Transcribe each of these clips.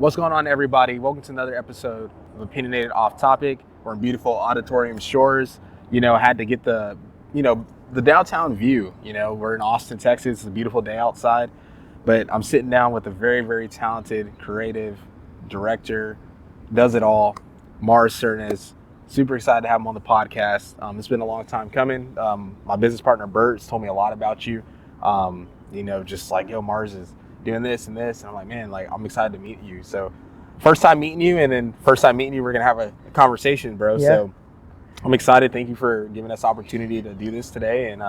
What's going on, everybody? Welcome to another episode of Opinionated Off-Topic. We're in beautiful Auditorium Shores. Had to get the downtown view. We're in Austin, Texas. It's a beautiful day outside. But I'm sitting down with a very, very talented, creative director, does it all, Mars Cernas. Super excited to have him on the podcast. It's been a long time coming. My business partner, Bert, has told me a lot about you. Just like, Mars is doing this and this. And I'm like, man, I'm excited to meet you. So first time meeting you, and then first time meeting you, we're going to have a conversation, bro. Yeah. So I'm excited. Thank you for giving us the opportunity to do this today. And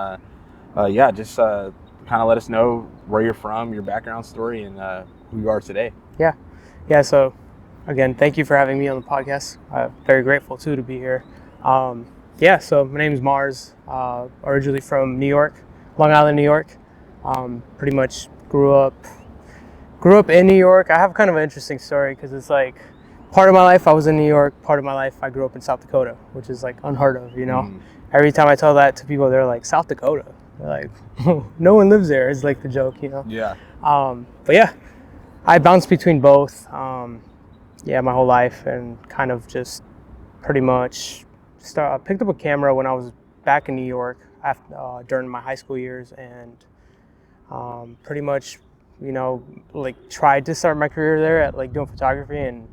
just kind of let us know where you're from, your background story, and who you are today. Yeah. So again, thank you for having me on the podcast. I'm very grateful too to be here. So my name is Mars, originally from New York, Long Island, New York. Pretty much grew up in New York. I have kind of an interesting story because it's like part of my life I was in New York, part of my life I grew up in South Dakota, which is like unheard of, Every time I tell that to people, they're like, South Dakota? They're like, no one lives there, is like the joke, Yeah. I bounced between both, my whole life, and kind of just pretty much picked up a camera when I was back in New York during my high school years, and pretty much tried to start my career there at doing photography, and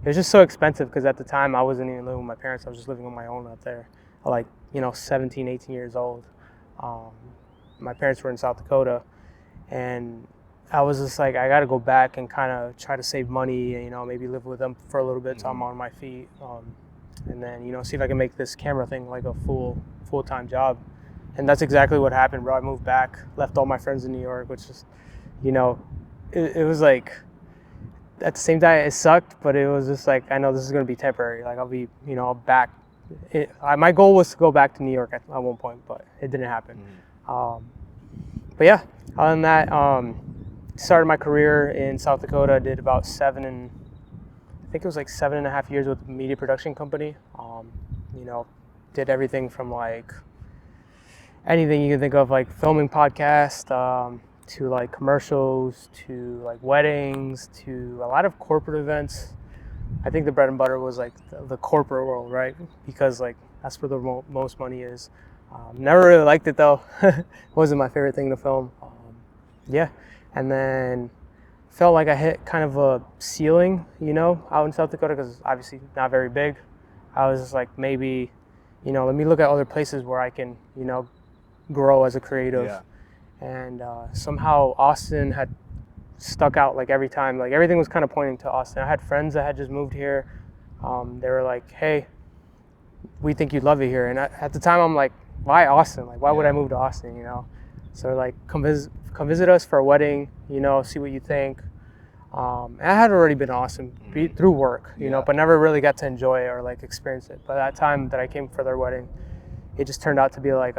it was just so expensive because at the time I wasn't even living with my parents. I was just living on my own out there, 17, 18 years old. My parents were in South Dakota, and I was just like, I got to go back and kind of try to save money and, maybe live with them for a little bit so I'm on my feet. And then, see if I can make this camera thing like a full-time job. And that's exactly what happened, bro. I moved back, left all my friends in New York, which is, it was like, at the same time, it sucked, but it was just like, I know this is going to be temporary. Like, I'll be, back. My goal was to go back to New York at one point, but it didn't happen. Other than that, started my career in South Dakota. Did about 7.5 years with a media production company. Did everything from anything you can think of, filming podcasts, to commercials, to weddings, to a lot of corporate events. I think the bread and butter was the corporate world, right? Because that's where the most money is. Never really liked it though. It wasn't my favorite thing to film. And then felt like I hit kind of a ceiling, out in South Dakota, because obviously not very big. I was just like, maybe, let me look at other places where I can, grow as a creative. Yeah. And somehow Austin had stuck out every time. Everything was kind of pointing to Austin. I had friends that had just moved here. They were like, hey, we think you'd love it here. And at the time I'm like, why Austin? Why would I move to Austin, So they're like, come visit us for a wedding, see what you think. And I had already been to Austin through work, but never really got to enjoy it or experience it. But that time that I came for their wedding, it just turned out to be I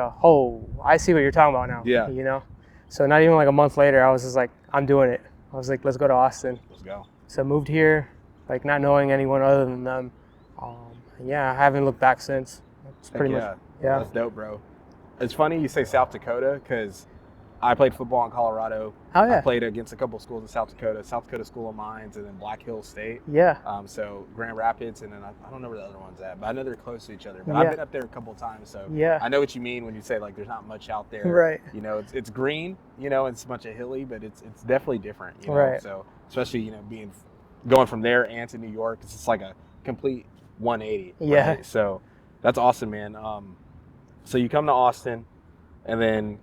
see what you're talking about now. Yeah. So not even a month later, I was just like, I'm doing it. I was like, let's go to Austin. Let's go. So moved here, not knowing anyone other than them. I haven't looked back since. It's pretty much. Yeah. That's dope, bro. It's funny you say South Dakota because I played football in Colorado. Oh, yeah. I played against a couple schools in South Dakota School of Mines, and then Black Hills State. Yeah. So Grand Rapids, and then I don't know where the other one's at, but I know they're close to each other. But I've been up there a couple of times, so I know what you mean when you say there's not much out there. Right. It's green, it's a bunch of hilly, but it's definitely different. Right. So especially going from there and to New York, it's just like a complete 180. Yeah. Right? So that's awesome, man. So you come to Austin, and then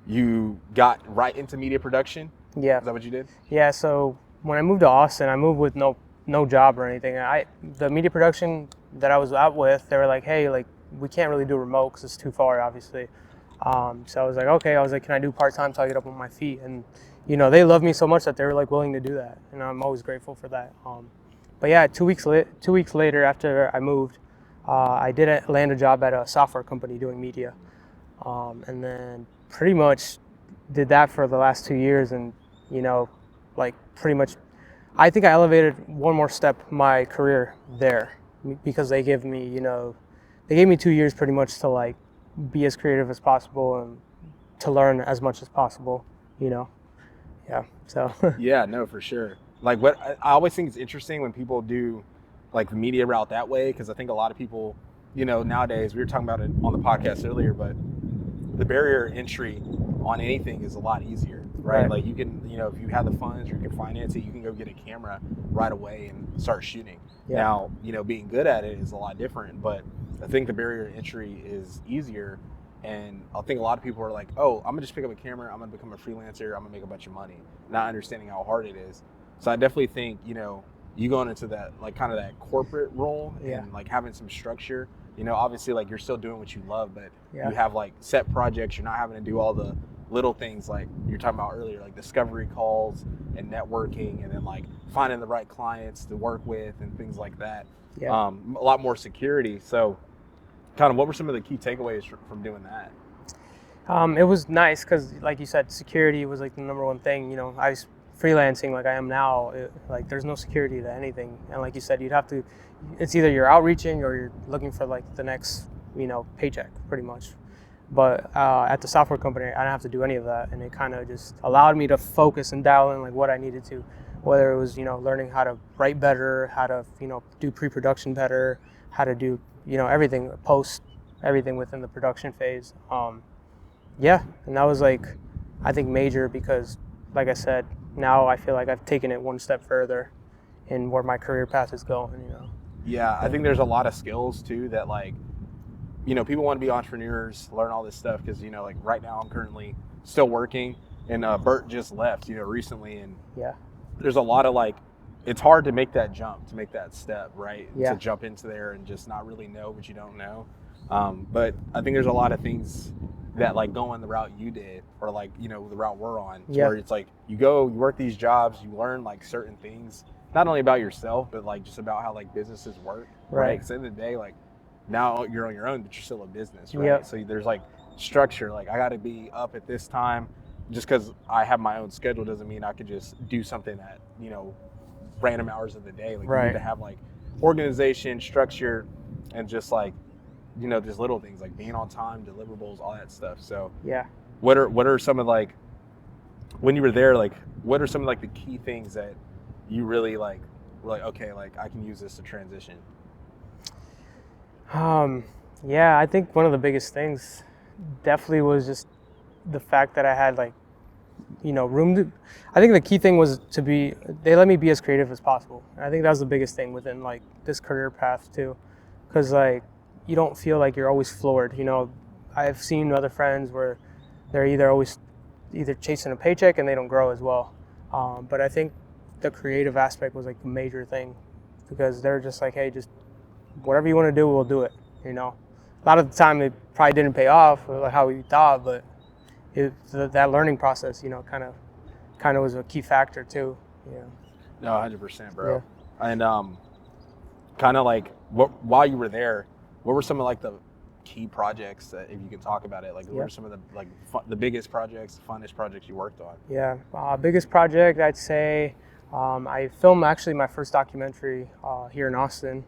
you got right into media production? Yeah. Is that what you did? Yeah, so when I moved to Austin, I moved with no job or anything. The media production that I was out with, they were like, hey, we can't really do remote because it's too far, obviously. So I was like, okay. I was like, can I do part-time till I get up on my feet? And, they love me so much that they were willing to do that. And I'm always grateful for that. But yeah, 2 weeks later after I moved, I did land a job at a software company doing media. And then pretty much did that for the last 2 years, and pretty much I think I elevated one more step my career there because they gave me 2 years pretty much to be as creative as possible and to learn as much as possible. Yeah, so Yeah, no, for sure. like what I always think it's interesting when people do like the media route that way, because I think a lot of people, you know, nowadays, we were talking about it on the podcast earlier, but the barrier entry on anything is a lot easier, right? Like you can, you know, if you have the funds or you can finance it, you can go get a camera right away and start shooting. Now, you know, being good at it is a lot different, but I think the barrier entry is easier. And I think a lot of people are like, oh, I'm gonna just pick up a camera, I'm gonna become a freelancer, I'm gonna make a bunch of money, not understanding how hard it is. So I definitely think, you know, you going into that, like kind of that corporate role and like having some structure, you know, obviously like you're still doing what you love, but you have like set projects, you're not having to do all the little things like you're talking about earlier, like discovery calls and networking, and then like finding the right clients to work with and things like that. A lot more security. So kind of what were some of the key takeaways from doing that? It was nice because, like you said, security was like the number one thing. You know, I was freelancing like I am now. Like there's no security to anything, and like you said, you'd have to. It's either you're outreaching or you're looking for like the next, you know, paycheck, pretty much. But at the software company, I didn't have to do any of that, and it kind of just allowed me to focus and dial in like what I needed to, whether it was, you know, learning how to write better, how to, you know, do pre-production better, how to do, you know, everything, post everything within the production phase. And that was like, I think major because, like I said, now I feel like I've taken it one step further in where my career path is going, you know. Yeah, I think there's a lot of skills too that like, you know, people want to be entrepreneurs, learn all this stuff because, you know, like right now I'm currently still working, and Bert just left, you know, recently, and there's a lot of like, it's hard to make that jump, to make that step, right? To jump into there and just not really know what you don't know. But I think there's a lot of things that like going the route you did, or like, you know, the route we're on, where it's like you go, you work these jobs, you learn like certain things, not only about yourself, but like just about how like businesses work, right? Because at the end of the day, like now you're on your own, but you're still a business, right? So there's like structure, like I got to be up at this time. Just because I have my own schedule doesn't mean I could just do something at, you know, random hours of the day. Like you need to have like organization, structure, and just like, you know, just little things like being on time, deliverables, all that stuff. So what are some of like, when you were there, like what are some of like the key things that you really like were like, okay, like I can use this to transition? I think one of the biggest things definitely was just the fact that I had like, you know, room to, I think the key thing was they let me be as creative as possible. And I think that was the biggest thing within like this career path too. Cause like, you don't feel like you're always floored. You know, I've seen other friends where they're either chasing a paycheck and they don't grow as well. But I think the creative aspect was like the major thing, because they're just like, hey, just whatever you want to do, we'll do it. You know, a lot of the time it probably didn't pay off like how we thought, but that learning process, you know, kind of was a key factor too. Yeah. No, 100%, bro. And kind of like while you were there, what were some of like the key projects that, if you could talk about it, like what were some of the like the biggest projects, the funnest projects you worked on? Biggest project, I'd say, I filmed actually my first documentary here in Austin.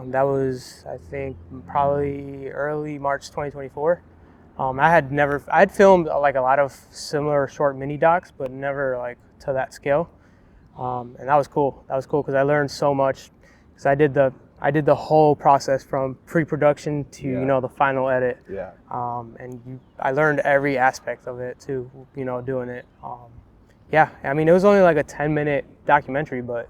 That was, I think, probably early March 2024. I had filmed like a lot of similar short mini docs, but never like to that scale. And that was cool. That was cool because I learned so much. Because I did the whole process from pre-production to you know, the final edit. I learned every aspect of it too, you know, doing it. I mean, it was only like a 10-minute documentary, but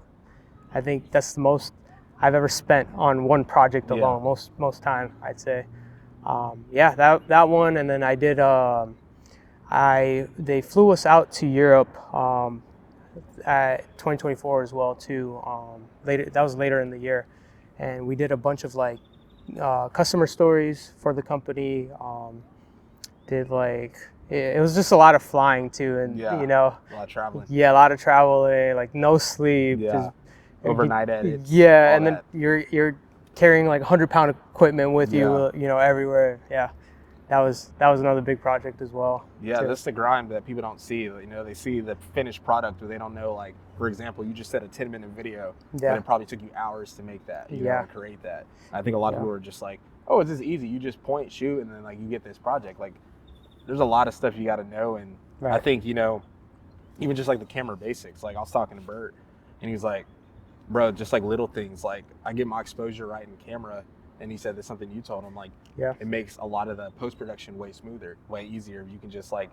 I think that's the most I've ever spent on one project alone. Most time, I'd say. That one, and then I did. They flew us out to Europe at 2024 as well too. That was later in the year, and we did a bunch of like customer stories for the company. Did like it was just a lot of flying too, and you know, a lot of traveling. A lot of traveling, like no sleep. Just, overnight edits. And then you're carrying like 100-pound equipment with you, you know, everywhere. That was another big project as well. That's the grind that people don't see. You know, they see the finished product, but they don't know, like, for example, you just said a 10-minute video, and it probably took you hours to make that, you know, create that. I think a lot of people are just like, oh, it's just easy. You just point, shoot, and then like you get this project. Like, there's a lot of stuff you got to know, and I think, you know, even just like the camera basics. Like I was talking to Bert And he's like, bro, just like little things, like I get my exposure right in camera. And he said that's something you told him, like, it makes a lot of the post-production way smoother, way easier. You can just like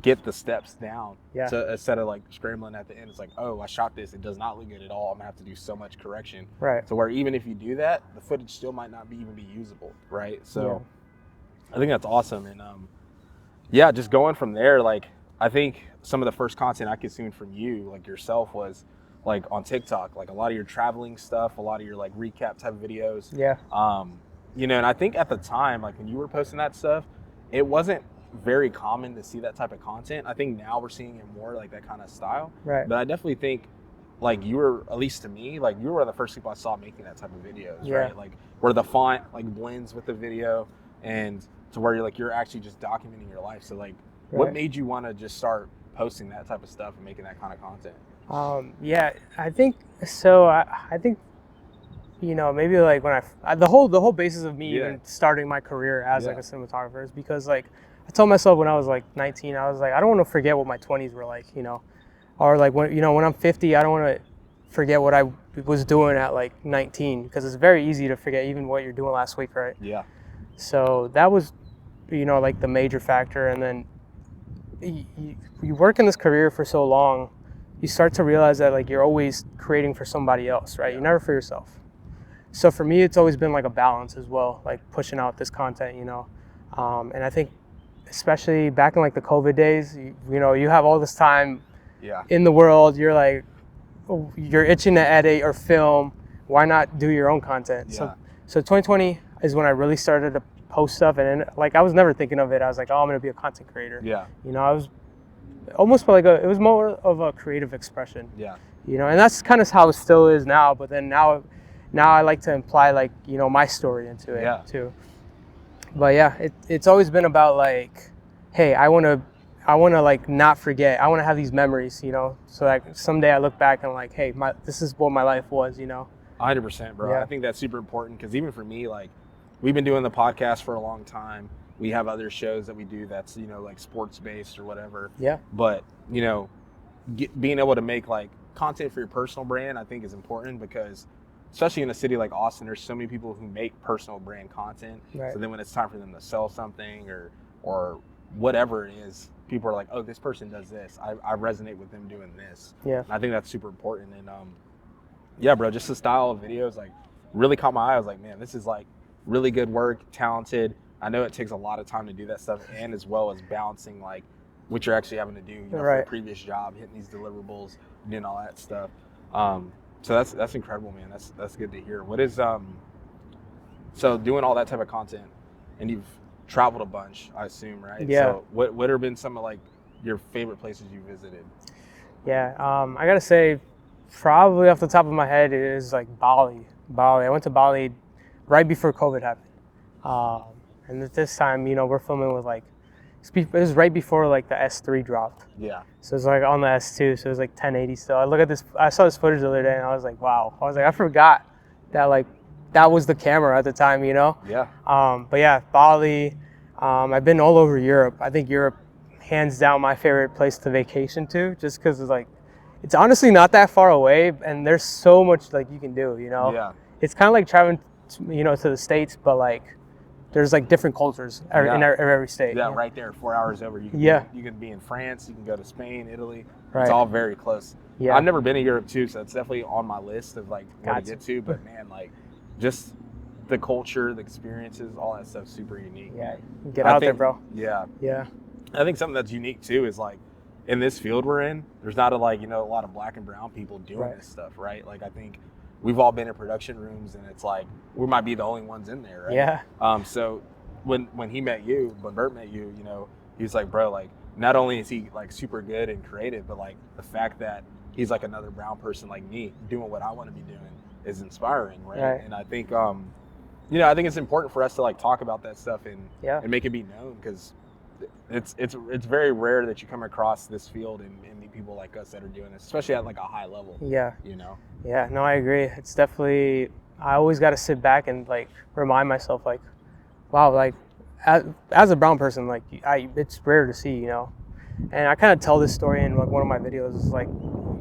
get the steps down. So instead of like scrambling at the end, it's like, oh, I shot this, it does not look good at all, I'm gonna have to do so much correction. So where even if you do that, the footage still might not even be usable, right? So I think that's awesome. And just going from there, like I think some of the first content I consumed from you, like yourself, was like on TikTok, like a lot of your traveling stuff, a lot of your like recap type of videos. You know, and I think at the time, like when you were posting that stuff, it wasn't very common to see that type of content. I think now we're seeing it more, like that kind of style. But I definitely think like you were, at least to me, like you were one of the first people I saw making that type of videos, right? Like where the font like blends with the video, and to where you're actually just documenting your life. So like what made you want to just start posting that type of stuff and making that kind of content? I think so. I think, you know, maybe like when the whole basis of me even starting my career as like a cinematographer is because like I told myself when I was like 19, I was like, I don't want to forget what my 20s were like, you know, or like when I'm 50, I don't want to forget what I was doing at like 19, because it's very easy to forget even what you're doing last week, right? So that was, you know, like the major factor. And then you work in this career for so long, you start to realize that like you're always creating for somebody else, right? You're never for yourself. So for me, it's always been like a balance as well, like pushing out this content, you know. And I think especially back in like the COVID days, you know, you have all this time in the world, you're like, you're itching to edit or film, why not do your own content? So 2020 is when I really started to post stuff, and then, like I was never thinking of it. I was like, oh, I'm gonna be a content creator. You know, I was almost like it was more of a creative expression. You know, and that's kind of how it still is now. But then now I like to imply like, you know, my story into it too. But it's always been about like, hey, I wanna like not forget. I wanna have these memories, you know, so like someday I look back and like, hey, this is what my life was, you know. 100%, bro. I think that's super important, because even for me, like we've been doing the podcast for a long time. We have other shows that we do that's, you know, like sports based or whatever. But, you know, being able to make like content for your personal brand, I think is important, because especially in a city like Austin, there's so many people who make personal brand content. So then when it's time for them to sell something or whatever it is, people are like, oh, this person does this. I resonate with them doing this. And I think that's super important. And bro, just the style of videos like really caught my eye. I was like, man, this is like really good work, talented. I know it takes a lot of time to do that stuff, and as well as balancing like what you're actually having to do, you know, for the previous job, hitting these deliverables, doing all that stuff. So that's incredible, man. That's good to hear. What is so doing all that type of content, and you've traveled a bunch, I assume, right? So what have been some of like your favorite places you visited? I gotta say, probably off the top of my head is like Bali. I went to Bali right before COVID happened. And at this time, you know, we're filming with like, it was right before like the S3 dropped. So it's like on the S2, so it was like 1080 still. I saw this footage the other day and I was like, wow. I was like, I forgot that like, that was the camera at the time, you know? But yeah, Bali. I've been all over Europe. I think Europe, hands down, my favorite place to vacation to, just because it's like, it's honestly not that far away, and there's so much like you can do, you know? It's kind of like traveling, you know, to the States, but like, there's like different cultures in every state. Right there, 4 hours over. You can be in France, you can go to Spain, Italy. It's all very close. I've never been to Europe too, so it's definitely on my list of like where to get to. But man, like just the culture, the experiences, all that stuff's super unique. Get out there, bro. I think something that's unique too is like in this field we're in, there's not a lot of black and brown people doing this stuff, right? Like I think we've all been in production rooms, and it's like we might be the only ones in there, right? So when Bert met you, you know, he was like, bro, like not only is he like super good and creative, but like the fact that he's like another brown person like me doing what I want to be doing is inspiring, right? And I think you know, I think it's important for us to like talk about that stuff and make it be known, because it's very rare that you come across this field and meet people like us that are doing this, especially at like a high level. You know. No, I agree. It's definitely, I always got to sit back and like remind myself like, wow, like as a brown person, like it's rare to see, you know. And I kind of tell this story in like one of my videos. It's like,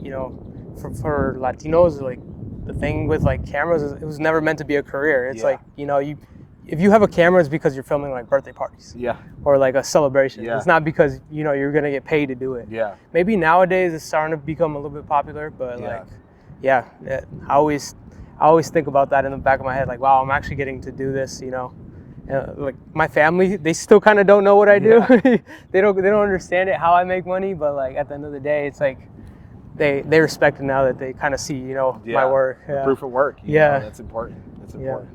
you know, for Latinos, like the thing with like cameras is it was never meant to be a career. It's like, you know, if you have a camera, it's because you're filming like birthday parties. Yeah. Or like a celebration. Yeah. It's not because, you know, you're gonna get paid to do it. Yeah. Maybe nowadays it's starting to become a little bit popular, but I always think about that in the back of my head, like, wow, I'm actually getting to do this, you know. Like my family, they still kind of don't know what I do. they don't understand it how I make money, but like at the end of the day, it's like they respect it now that they kind of see, you know, my work. The proof of work. You know, that's important. That's important.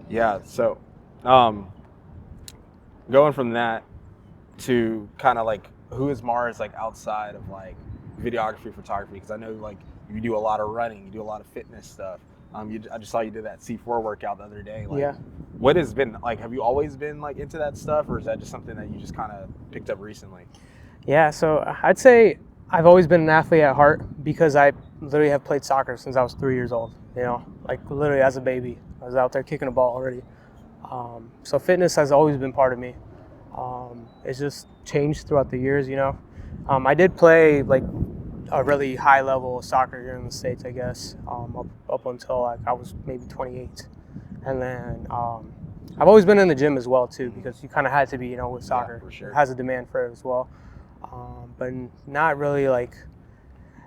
Yeah. So, going from that to kind of like who is Mars like outside of like videography, photography? Because I know like you do a lot of running, you do a lot of fitness stuff. I just saw you did that C4 workout the other day. Like, what has been like? Have you always been like into that stuff, or is that just something that you just kind of picked up recently? Yeah, so I'd say I've always been an athlete at heart because I literally have played soccer since I was 3 years old. You know, like literally as a baby, I was out there kicking a ball already. So fitness has always been part of me. It's just changed throughout the years. You know, I did play like a really high level of soccer here in the States, I guess, up until like I was maybe 28. And then I've always been in the gym as well too, because you kind of had to be, you know, with soccer. For sure. It has a demand for it as well. But not really like,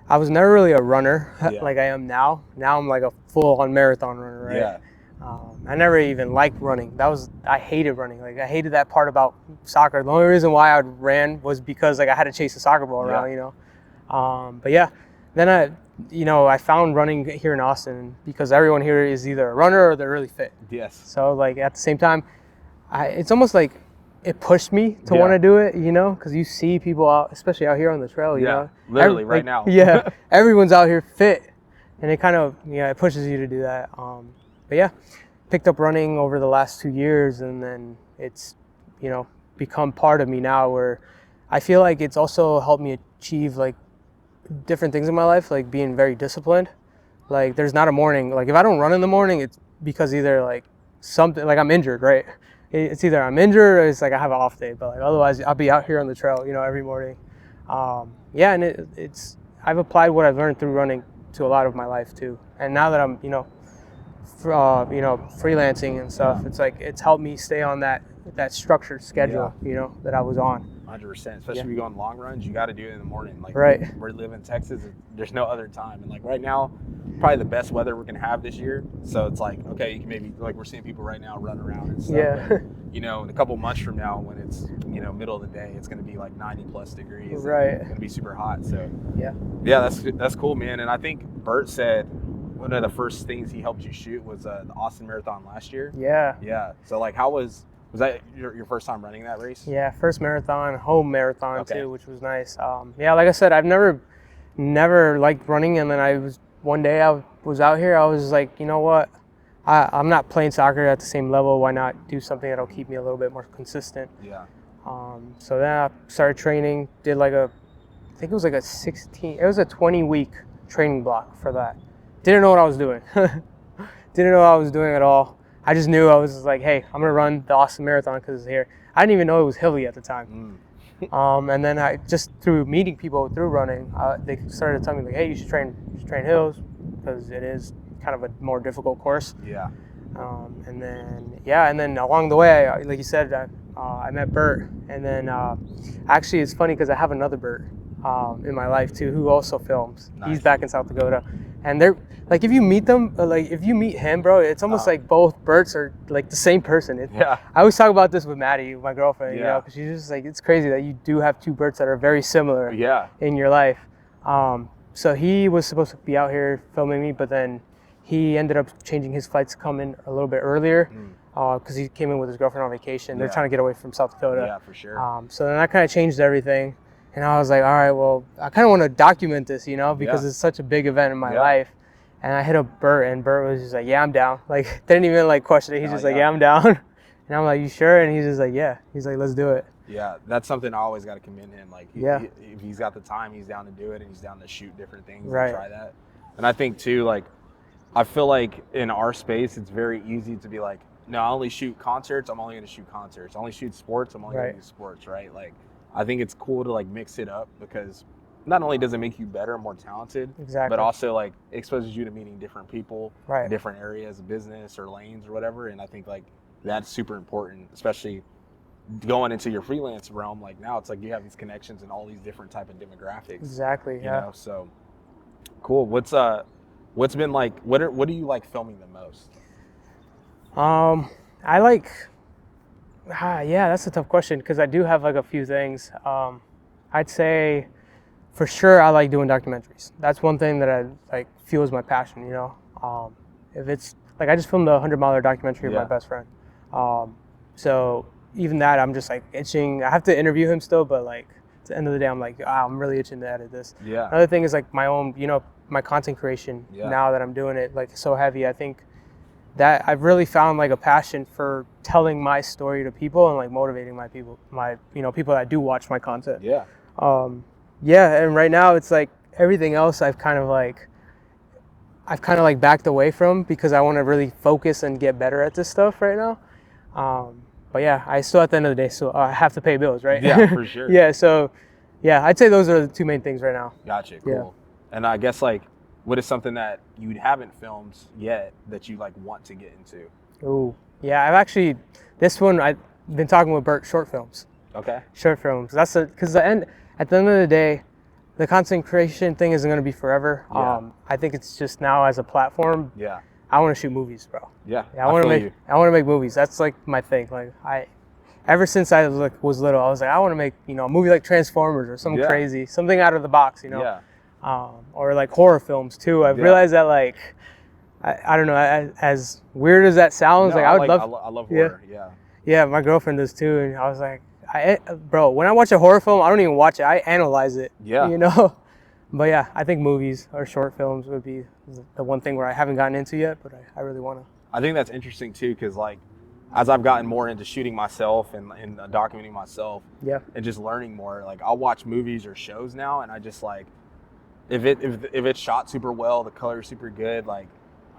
I was never really a runner like I am now. Now I'm like a full-on marathon runner, right? Yeah. I never even liked running. I hated running. Like I hated that part about soccer. The only reason why I ran was because like I had to chase a soccer ball around, you know. But yeah, then I found running here in Austin because everyone here is either a runner or they're really fit. Yes. So like at the same time, it's almost like it pushed me to want to do it, you know, because you see people out, especially out here on the trail, you know. Literally right now. Yeah, everyone's out here fit, and it kind of, it pushes you to do that. But yeah, picked up running over the last 2 years, and then it's, you know, become part of me now where I feel like it's also helped me achieve like different things in my life, like being very disciplined. Like there's not a morning, like if I don't run in the morning, it's because either like something, like I'm injured, right? It's either I'm injured or it's like I have an off day, but like otherwise I'll be out here on the trail, you know, every morning. And it's I've applied what I've learned through running to a lot of my life too. And now that I'm, freelancing and stuff, it's like it's helped me stay on that structured schedule, you know, that I was on. 100%, especially if you go on long runs, you got to do it in the morning. Like we live in Texas, there's no other time, and like right now, probably the best weather we're gonna have this year. So it's like, okay, you can maybe, like we're seeing people right now run around and stuff. But, you know, in a couple months from now, when it's, you know, middle of the day, it's gonna be like 90+ degrees. Right. It's gonna be super hot. So yeah, that's cool, man. And I think Bert said one of the first things he helped you shoot was the Austin Marathon last year. Yeah. So like, how was that your first time running that race? Yeah, first marathon, home marathon too, which was nice. Like I said, I've never liked running, and then one day I was out here, I was like, you know what, I'm not playing soccer at the same level, why not do something that'll keep me a little bit more consistent? Yeah. So then I started training, did like I think it was like a 20-week training block for that. Didn't know what I was doing. Didn't know what I was doing at all. I just knew I was just like, hey, I'm gonna run the Austin Marathon because it's here. I didn't even know it was hilly at the time. And then I just through meeting people through running, they started telling me like, hey, you should train hills because it is kind of a more difficult course. Yeah. And then along the way, like you said, I met Bert, and then actually it's funny because I have another Bert in my life too who also films. Nice. He's back in South Dakota. And they're like, if you meet them, like if you meet him, bro, it's almost like both Berts are like the same person. I always talk about this with Maddie, my girlfriend, you know, because she's just like, it's crazy that you do have two Berts that are very similar in your life. So he was supposed to be out here filming me, but then he ended up changing his flights to come in a little bit earlier because he came in with his girlfriend on vacation. They're trying to get away from South Dakota. Yeah, for sure. So then that kind of changed everything. And I was like, all right, well, I kind of want to document this, you know, because it's such a big event in my life. And I hit up Bert, and Bert was just like, yeah, I'm down. Like, didn't even like question it. He's just like, yeah, I'm down. And I'm like, you sure? And he's just like, yeah. He's like, let's do it. Yeah, that's something I always got to commend him. Like, if he's got the time, he's down to do it, and he's down to shoot different things and try that. And I think too, like, I feel like in our space, it's very easy to be like, no, I only shoot concerts. I'm only going to shoot concerts. I only shoot sports. I'm only going to do sports, right? Like, I think it's cool to like mix it up because not only does it make you better, more talented, Exactly. but also like exposes you to meeting different people, Right. in different areas of business or lanes or whatever. And I think like that's super important, especially going into your freelance realm. Like now it's like you have these connections in all these different type of demographics. Exactly. You Yeah. know, so cool. What's been like, what do you like filming the most? I like, yeah, that's a tough question because I do have like a few things. I'd say for sure I like doing documentaries. That's one thing that I like fuels my passion, you know. If it's like I just filmed a 100-mile documentary with my best friend. So even that I'm just like itching. I have to interview him still, but like at the end of the day I'm like, I'm really itching to edit this. Yeah. Another thing is like my own, you know, my content creation now that I'm doing it like so heavy. I think that I've really found like a passion for telling my story to people and like motivating my people, people that do watch my content. Yeah. And right now it's like everything else I've kind of like backed away from because I want to really focus and get better at this stuff right now. But yeah, I still at the end of the day, so I have to pay bills, right? Yeah, for sure. Yeah, so yeah, I'd say those are the two main things right now. Gotcha. Cool. Yeah. And I guess like, what is something that you haven't filmed yet that you like want to get into? Ooh, yeah, this one I've been talking with Bert, short films. Okay. Short films. Because at the end of the day, the content creation thing isn't going to be forever. Yeah. I think it's just now as a platform. Yeah. I want to shoot movies, bro. Yeah. I want to make movies. That's like my thing. Like ever since I was little, I was like, I want to make a movie like Transformers or something crazy, something out of the box, Yeah. Or like horror films too. I've realized that like I don't know, as weird as that sounds, No, I love horror. Yeah, my girlfriend does too, and I was like, bro, when I watch a horror film, I don't even watch it. I analyze it. Yeah. You know. But yeah, I think movies or short films would be the one thing where I haven't gotten into yet, but I really want to. I think that's interesting too, because like, as I've gotten more into shooting myself and documenting myself, and just learning more, like I'll watch movies or shows now, and I just like, if it's shot super well, the color's super good, like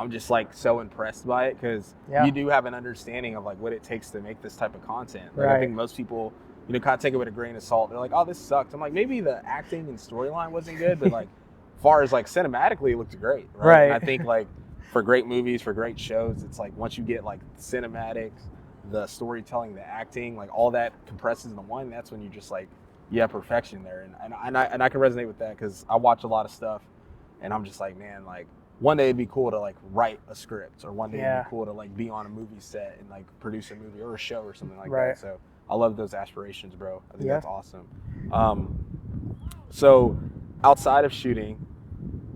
I'm just like so impressed by it because you do have an understanding of like what it takes to make this type of content. Like I think most people, kind of take it with a grain of salt. They're like, oh, this sucks. I'm like, maybe the acting and storyline wasn't good, but like, far as like cinematically, it looked great. Right. And I think like for great movies, for great shows, it's like once you get like cinematics, the storytelling, the acting, like all that compresses into one, that's when you just like, perfection there. And I can resonate with that because I watch a lot of stuff and I'm just like, man, like one day it'd be cool to like write a script, or one day it'd be cool to like be on a movie set and like produce a movie or a show or something like that. So I love those aspirations, bro. I think that's awesome. So outside of shooting,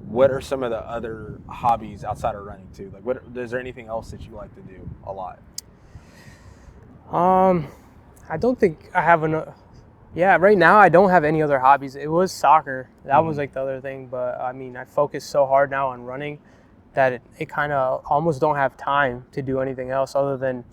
what are some of the other hobbies outside of running too? Like is there anything else that you like to do a lot? I don't think I have right now I don't have any other hobbies. It was soccer. That was like the other thing, but I mean, I focus so hard now on running that it kind of almost don't have time to do anything else other than,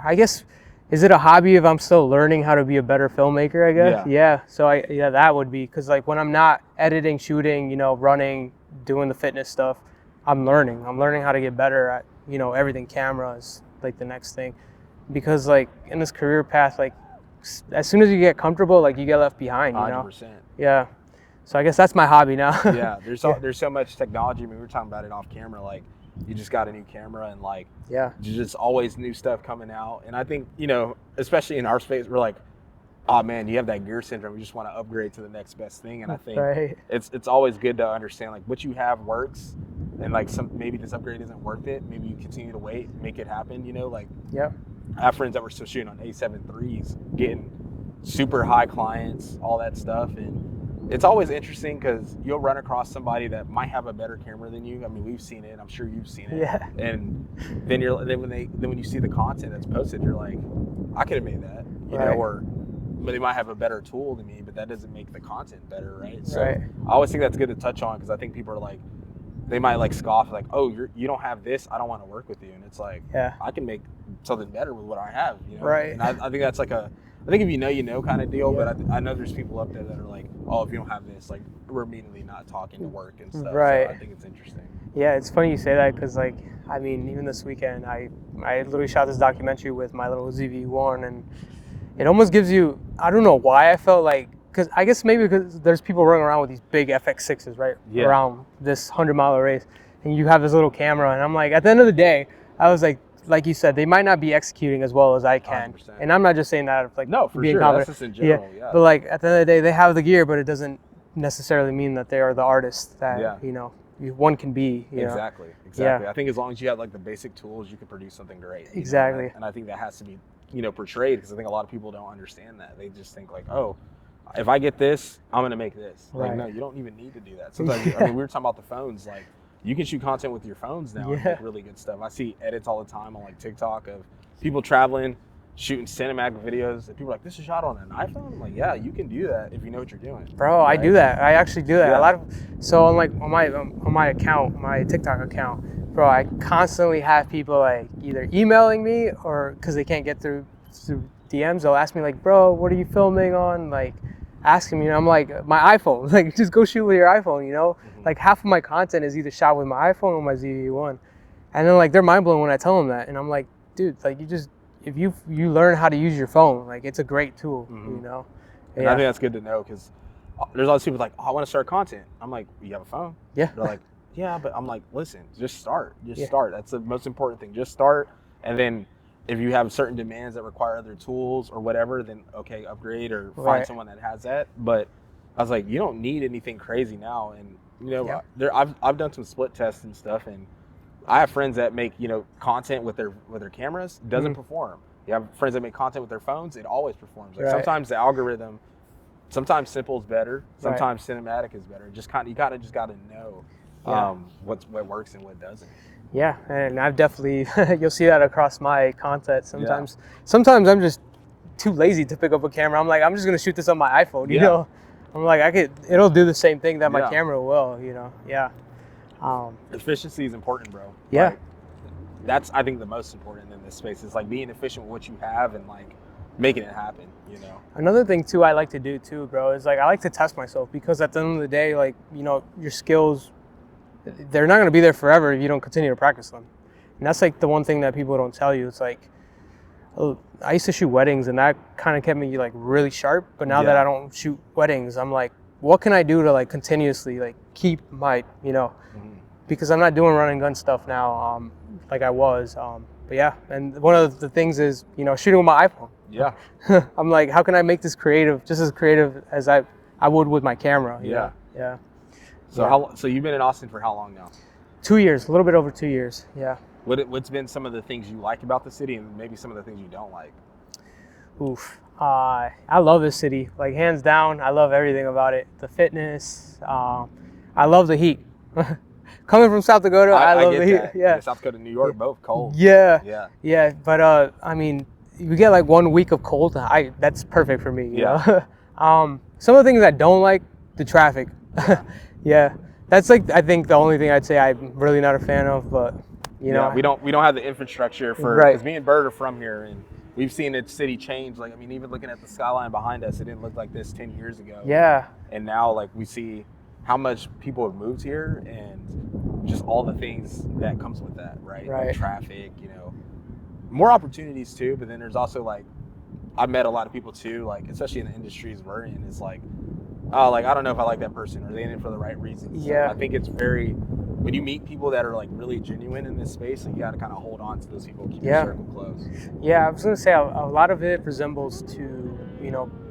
I guess, is it a hobby if I'm still learning how to be a better filmmaker, I guess? Yeah. So that would be, because like when I'm not editing, shooting, running, doing the fitness stuff, I'm learning how to get better at, everything. Camera is like the next thing, because like in this career path, like as soon as you get comfortable, like you get left behind, 100%. Yeah. So I guess that's my hobby now. Yeah. There's so much technology. I mean, we were talking about it off camera, like you just got a new camera and like, there's just always new stuff coming out. And I think, especially in our space, we're like, oh man, you have that gear syndrome. You just want to upgrade to the next best thing. And I think it's always good to understand like what you have works, and like maybe this upgrade isn't worth it. Maybe you continue to wait, make it happen, I have friends that were still shooting on A7 IIIs, getting super high clients, all that stuff. And it's always interesting because you'll run across somebody that might have a better camera than you. I mean, we've seen it. I'm sure you've seen it. Yeah. And then when you see the content that's posted, you're like, I could have made that, but they might have a better tool than me, but that doesn't make the content better, right? So I always think that's good to touch on, because I think people are like, they might like scoff, like, oh, you don't have this, I don't want to work with you. And it's like, I can make something better with what I have, Right. And I think that's like I think if you know kind of deal, but I know there's people up there that are like, oh, if you don't have this, like we're immediately not talking to work and stuff. Right. So I think it's interesting. Yeah, it's funny you say that, because like, I mean, even this weekend, I literally shot this documentary with my little ZV-1, and it almost gives you, I don't know why I felt like because I guess maybe because there's people running around with these big FX6s, right? Yeah. Around this 100-mile race, and you have this little camera, and I'm like, at the end of the day, I was like you said, they might not be executing as well as I can, 100%. and I'm not just saying that like No, for being sure. confident. That's just in general. Yeah. But like at the end of the day, they have the gear, but it doesn't necessarily mean that they are the artists that one can be. Exactly. Yeah. I think as long as you have like the basic tools, you can produce something great. Exactly. And I think that has to be portrayed, because I think a lot of people don't understand that. They just think like, oh, if I get this, I'm gonna make this. Right. Like, no, you don't even need to do that. Sometimes I mean, we were talking about the phones, like you can shoot content with your phones now and make really good stuff. I see edits all the time on like TikTok of people traveling, shooting cinematic videos, and people are like, this is shot on an iPhone? I'm like, yeah, you can do that if you know what you're doing. Bro, right? I do that. I actually do that. Yeah. A lot of on my account, my TikTok account, bro, I constantly have people like either emailing me or because they can't get through DMs, they'll ask me like, bro, what are you filming on? Like asking me, and I'm like, my iPhone. Like, just go shoot with your iPhone, Mm-hmm. Like half of my content is either shot with my iPhone or my ZV-1. And then like they're mind blown when I tell them that, and I'm like, dude, like if you learn how to use your phone, like it's a great tool, Mm-hmm. And I think that's good to know, because there's all these people like, oh, I want to start content. I'm like, you have a phone? Yeah. They're like, yeah, but I'm like, listen, just start. Yeah. Start. That's the most important thing. Just start. And then if you have certain demands that require other tools or whatever, then okay, upgrade or find Right. someone that has that. But I was like, you don't need anything crazy now. And Yeah. I've done some split tests and stuff, and I have friends that make content with their cameras, doesn't perform. You have friends that make content with their phones, it always performs. Like Right. sometimes the algorithm, sometimes simple is better, sometimes cinematic is better. Just you gotta know what works and what doesn't. Yeah, and I've definitely you'll see that across my content sometimes. Sometimes I'm just too lazy to pick up a camera. I'm like, I'm just gonna shoot this on my iPhone, you know. I'm like, it'll do the same thing that my camera will, Yeah. Efficiency is important, bro. Yeah. Like, that's, I think, the most important in this space is like being efficient with what you have and like making it happen, Another thing too I like to do too, bro, is like I like to test myself, because at the end of the day, like, your skills, they're not going to be there forever if you don't continue to practice them. And that's like the one thing that people don't tell you. It's like, I used to shoot weddings, and that kind of kept me like really sharp. But now that I don't shoot weddings, I'm like, what can I do to like continuously like keep my, because I'm not doing run and gun stuff now like I was. But yeah, and one of the things is, shooting with my iPhone. Yeah. I'm like, how can I make this creative, just as creative as I would with my camera? Yeah. Yeah. So you've been in Austin for how long now? 2 years, a little bit over 2 years. Yeah. What's been some of the things you like about the city, and maybe some of the things you don't like? Oof. I love this city, like hands down. I love everything about it. The fitness. I love the heat. Coming from South Dakota, I love the heat. That. Yeah. South Dakota and New York, both cold. Yeah. But I mean, you get like 1 week of cold. That's perfect for me. You know? Some of the things I don't like, the traffic. Yeah. That's like, I think the only thing I'd say I'm really not a fan of. But you know, we don't have the infrastructure for, because me and Bert are from here, and we've seen the city change. Like, I mean, even looking at the skyline behind us, it didn't look like this 10 years ago. Yeah. And now, like, we see how much people have moved here and just all the things that comes with that, right? Like traffic, more opportunities too. But then there's also like, I've met a lot of people too, like, especially in the industries we're in, it's like, oh, like, I don't know if I like that person, or they in it for the right reasons. Yeah. So I think it's when you meet people that are like really genuine in this space, like, you got to kind of hold on to those people, keep your circle close. Yeah, I was gonna say a lot of it resembles to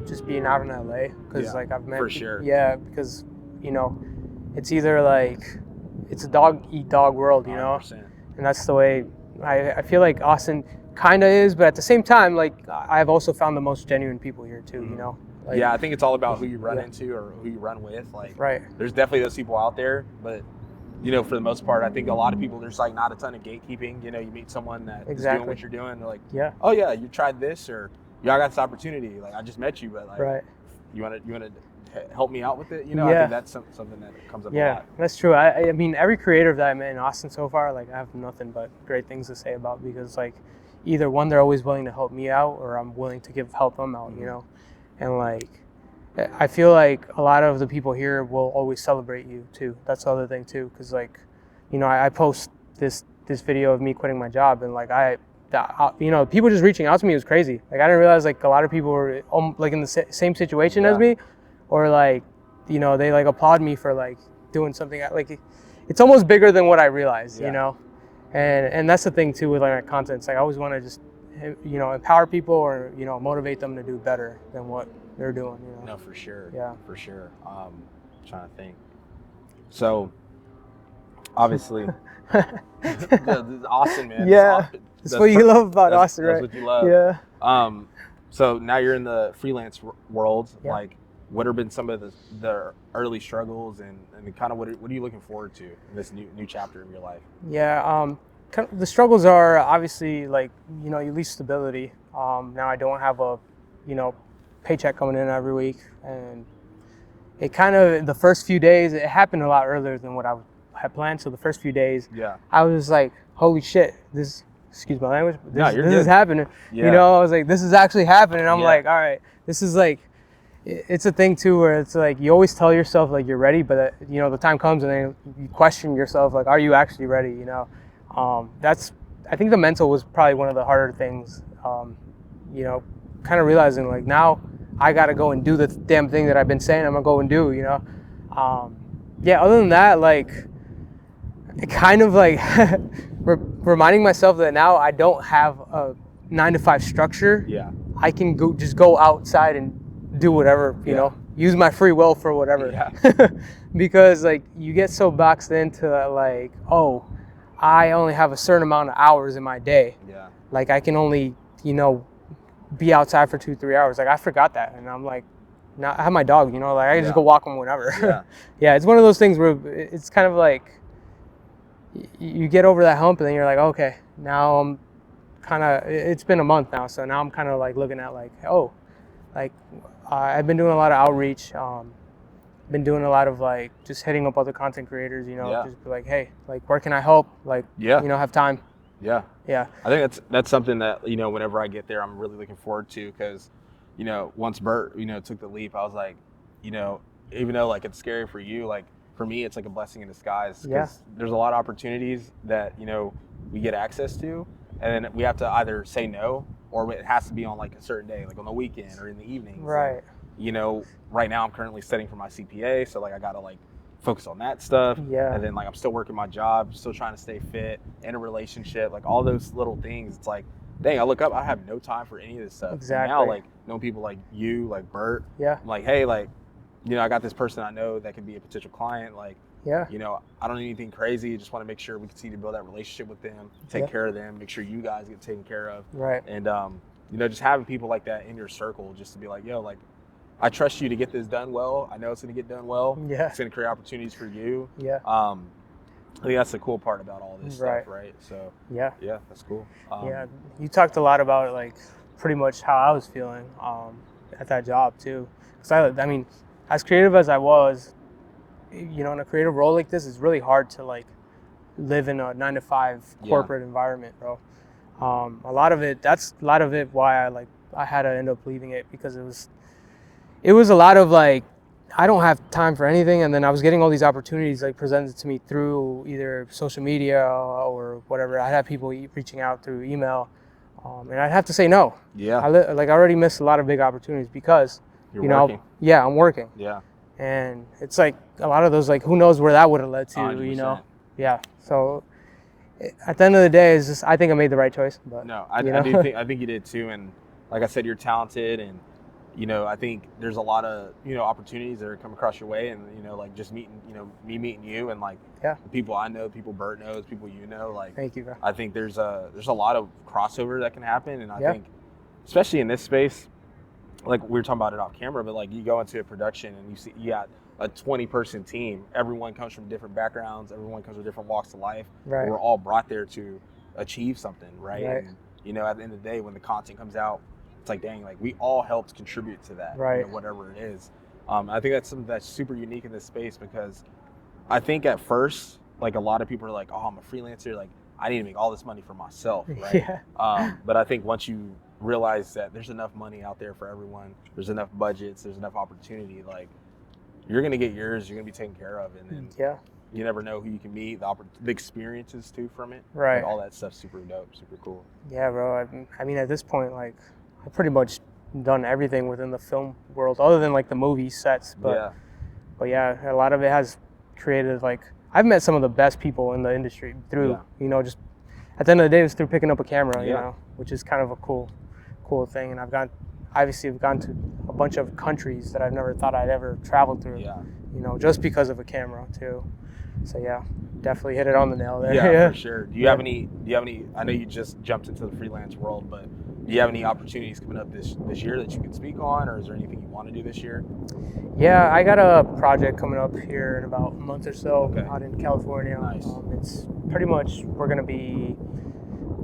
just being out in LA, because like I've met for sure. Yeah, because it's either like it's a dog eat dog world, 100%. And that's the way I feel like Austin kind of is, but at the same time, like, I've also found the most genuine people here too. Like, I think it's all about who you run into or who you run with. Like, there's definitely those people out there, but for the most part, I think a lot of people, there's like not a ton of gatekeeping. You meet someone that is doing what you're doing, they're like, oh yeah, you tried this, or I got this opportunity. Like, I just met you, but like, you want to help me out with it? I think that's something that comes up a lot. Yeah, that's true. I mean, every creator that I met in Austin so far, like, I have nothing but great things to say about, because like, either one, they're always willing to help me out, or I'm willing to help them out, and like, I feel like a lot of the people here will always celebrate you too. That's the other thing too, because like, I post this video of me quitting my job, and like, people just reaching out to me was crazy. Like, I didn't realize like a lot of people were like in the same situation as me, or like, you know, they like applaud me for like doing something like it's almost bigger than what I realize, you know. And that's the thing too with like my content. It's like I always want to just, you know, empower people or, you know, motivate them to do better than what they're doing, you know. No, for sure. Yeah. For sure. Trying to think. So, obviously, this is Austin, man. Yeah. That's what you love about Austin, right? That's what you love. Yeah. So now you're in the freelance world. Yeah. Like, what have been some of the early struggles and kind of what are you looking forward to in this new chapter of your life? Yeah. Kind of the struggles are obviously like, you know, you lose stability. Now I don't have a, you know, paycheck coming in every week, and it kind of, the first few days, it happened a lot earlier than what I had planned. So the first few days, I was like, holy shit, this, excuse my language, this is happening. Yeah. You know, I was like, this is actually happening. I'm like, all right, this is like, it's a thing too where it's like, you always tell yourself like you're ready, but you know, the time comes and then you question yourself, like, are you actually ready? You know, I think the mental was probably one of the harder things, you know, kind of realizing like now I got to go and do the damn thing that I've been saying I'm gonna go and do, you know? Yeah, other than that, like, it kind of like reminding myself that now I don't have a 9-to-5 structure. Yeah. I can just go outside and do whatever, you know, use my free will for whatever. Yeah. Because like you get so boxed into like, oh, I only have a certain amount of hours in my day. Yeah. Like I can only, you know, be outside for 2-3 hours. Like I forgot that, and I'm like, now I have my dog, you know, like I can just go walk him whenever. Yeah. Yeah, it's one of those things where it's kind of like you get over that hump, and then you're like, okay, now I'm kind of, it's been a month now, so now I'm kind of like looking at like, oh, like I've been doing a lot of outreach, been doing a lot of like just hitting up other content creators, you know, just be like, hey, like where can I help? Like, you know, have time. Yeah. Yeah. I think that's something that, you know, whenever I get there, I'm really looking forward to, because, you know, once Bert, you know, took the leap, I was like, you know, even though like it's scary for you, like for me, it's like a blessing in disguise, because there's a lot of opportunities that, you know, we get access to, and then we have to either say no, or it has to be on like a certain day, like on the weekend or in the evenings. Right. And, you know, right now I'm currently studying for my CPA, so like I gotta like focus on that stuff. Yeah. And then like I'm still working my job, still trying to stay fit, in a relationship, like all those little things. It's like, dang, I look up, I have no time for any of this stuff. Exactly. And now like knowing people like you, like Bert, I'm like, hey, like, you know, I got this person I know that could be a potential client. Like, you know, I don't need anything crazy. Just want to make sure we continue to build that relationship with them, take care of them, make sure you guys get taken care of. Right. And, you know, just having people like that in your circle, just to be like, yo, like, I trust you to get this done well. I know it's going to get done well. Yeah. It's going to create opportunities for you. Yeah. I think that's the cool part about all this stuff, right? So, yeah, that's cool. Yeah, you talked a lot about like pretty much how I was feeling at that job too. Because I mean, as creative as I was, you know, in a creative role like this, it's really hard to like live in a 9-to-5 corporate environment, bro. A lot of it why I had to end up leaving it, because it was a lot of like, I don't have time for anything, and then I was getting all these opportunities like presented to me through either social media or whatever. I'd have people reaching out through email, and I'd have to say no. Yeah. I already missed a lot of big opportunities because You're working. I'm working. Yeah. And it's like a lot of those, like, who knows where that would have led to, 100%. you know? Yeah. So at the end of the day, it's just, I think I made the right choice. But no, I think you did too. And like I said, you're talented, and you know, I think there's a lot of, you know, opportunities that are come across your way, and you know, like just meeting, you know, me meeting you, and like the people I know, people Bert knows, people you know, like, thank you, bro. I think there's a lot of crossover that can happen, and I think especially in this space, like we were talking about it off camera, but like you go into a production and you got a 20-person team. Everyone comes from different backgrounds. Everyone comes from different walks of life. Right. We're all brought there to achieve something, right? And you know, at the end of the day, when the content comes out, it's like, dang, like we all helped contribute to that, you know, whatever it is. I think that's something that's super unique in this space, because I think at first, like a lot of people are like, oh, I'm a freelancer, like I need to make all this money for myself, right? Yeah. But I think once you realize that there's enough money out there for everyone, there's enough budgets, there's enough opportunity, like you're gonna get yours, you're gonna be taken care of, and then you never know who you can meet, the experiences too from it, like all that stuff's super dope, super cool. Yeah, bro. I mean, at this point, like I pretty much done everything within the film world, other than like the movie sets. But yeah, a lot of it has created like I've met some of the best people in the industry through just at the end of the day, it was through picking up a camera, which is kind of a cool thing. And I've gone to a bunch of countries that I've never thought I'd ever travel through, just because of a camera too. So yeah, definitely hit it on the nail there. Yeah, for sure. Do you have any, I know you just jumped into the freelance world, but do you have any opportunities coming up this year that you can speak on, or is there anything you want to do this year? Yeah, I got a project coming up here in about a month or so out in California. Nice. It's pretty much, we're going to be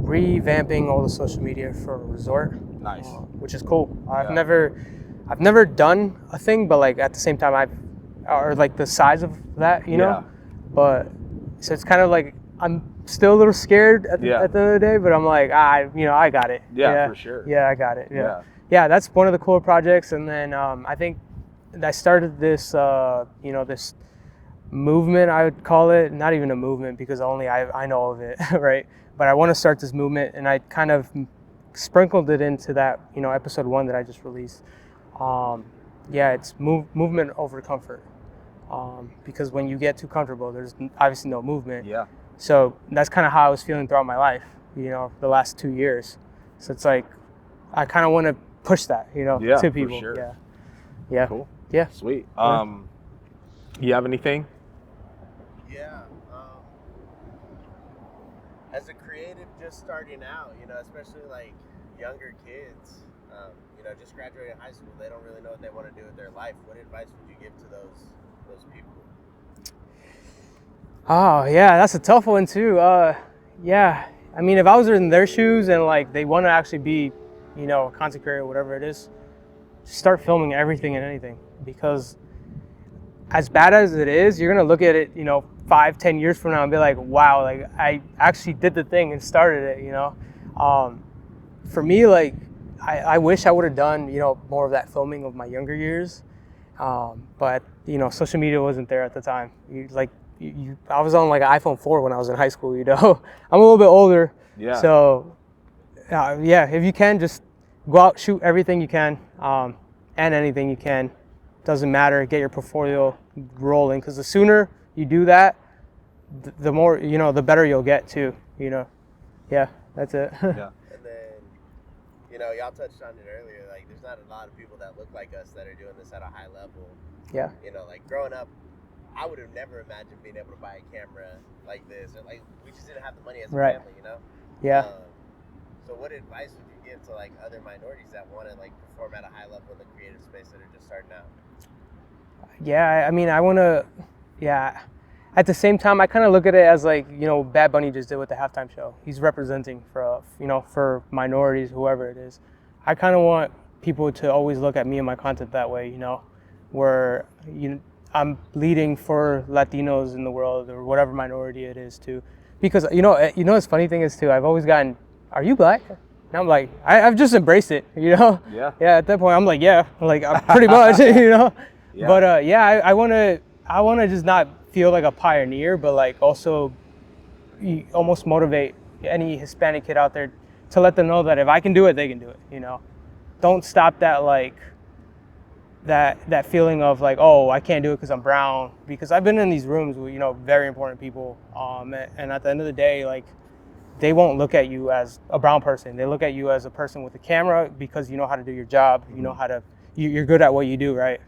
revamping all the social media for a resort. Nice. Which is cool. I've never done a thing, but like at the same time or like the size of that, know. But so it's kind of like I'm still a little scared at the end of the day, but I'm like, I got it. Yeah, for sure. Yeah, I got it. Yeah, that's one of the cool projects. And then I think I started this, this movement, I would call it. Not even a movement because only I know of it, right? But I want to start this movement, and I kind of sprinkled it into that, episode 1 that I just released. It's movement over comfort. Because when you get too comfortable, there's obviously no movement. Yeah. So that's kind of how I was feeling throughout my life, the last 2 years. So it's like, I kind of want to push that, to people. For sure. Yeah. Cool. Yeah. Sweet. You have anything? Yeah. As a creative just starting out, especially like younger kids, just graduating high school, they don't really know what they want to do with their life. What advice would you give to those people? Oh, yeah, that's a tough one too. Yeah. I mean, if I was in their shoes and like they want to actually be, a content creator or whatever it is, start filming everything and anything, because as bad as it is, you're going to look at it, 5-10 years from now and be like, wow, like I actually did the thing and started it, For me, like, I wish I would have done, more of that filming of my younger years. But, social media wasn't there at the time. I was on like an iPhone 4 when I was in high school, I'm a little bit older. Yeah. So, if you can, just go out, shoot everything you can, and anything you can. Doesn't matter, get your portfolio rolling, because the sooner you do that, the more, the better you'll get too, Yeah, that's it. Yeah. And then, y'all touched on it earlier, like there's not a lot of people that look like us that are doing this at a high level. Yeah. Like growing up, I would have never imagined being able to buy a camera like this, or like we just didn't have the money as a family, Yeah. So what advice would you give to like other minorities that want to like perform at a high level in the creative space that are just starting out? Yeah, I mean, I want to, At the same time, I kind of look at it as like, Bad Bunny just did with the halftime show. He's representing for, for minorities, whoever it is. I kind of want people to always look at me and my content that way, where I'm leading for Latinos in the world or whatever minority it is too. Because, what's funny thing is too, I've always gotten, are you black? And I'm like, I've just embraced it, Yeah. Yeah, at that point, I'm like, I'm pretty much, Yeah. But I want to just not feel like a pioneer, but like also almost motivate any Hispanic kid out there to let them know that if I can do it, they can do it, Don't stop that like, that feeling of like, oh, I can't do it because I'm brown. Because I've been in these rooms with, very important people, and at the end of the day, like, they won't look at you as a brown person. They look at you as a person with a camera because you know how to do your job. You know how to, you're good at what you do, right?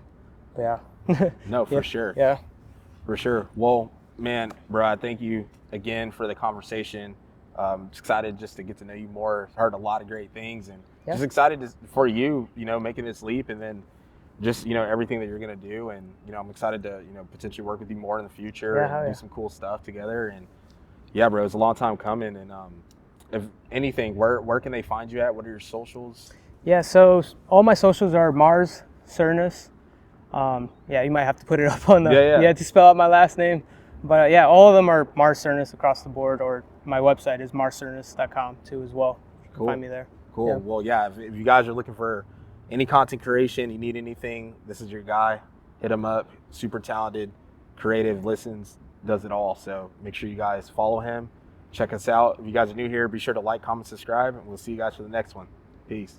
Yeah. No, for sure. Yeah. For sure. Well, man, bro, thank you again for the conversation. Excited just to get to know you more. Heard a lot of great things, and just excited for you, making this leap, and then just, everything that you're going to do. And, I'm excited to, potentially work with you more in the future and do some cool stuff together. And yeah, bro, it's a long time coming. And if anything, where can they find you at? What are your socials? Yeah, so all my socials are Mars Cernas. You might have to put it up on the, to spell out my last name. But all of them are Mars Cernas across the board, or my website is marscernas.com too as well. You can find me there. Cool. Yeah. Well, if you guys are looking for any content creation, you need anything, this is your guy. Hit him up. Super talented, creative, listens, does it all. So make sure you guys follow him. Check us out. If you guys are new here, be sure to like, comment, subscribe, and we'll see you guys for the next one. Peace.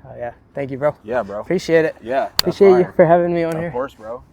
Oh, yeah. Thank you, bro. Yeah, bro. Appreciate it. Yeah. that's Appreciate you fire. for having me on here. Of course, bro.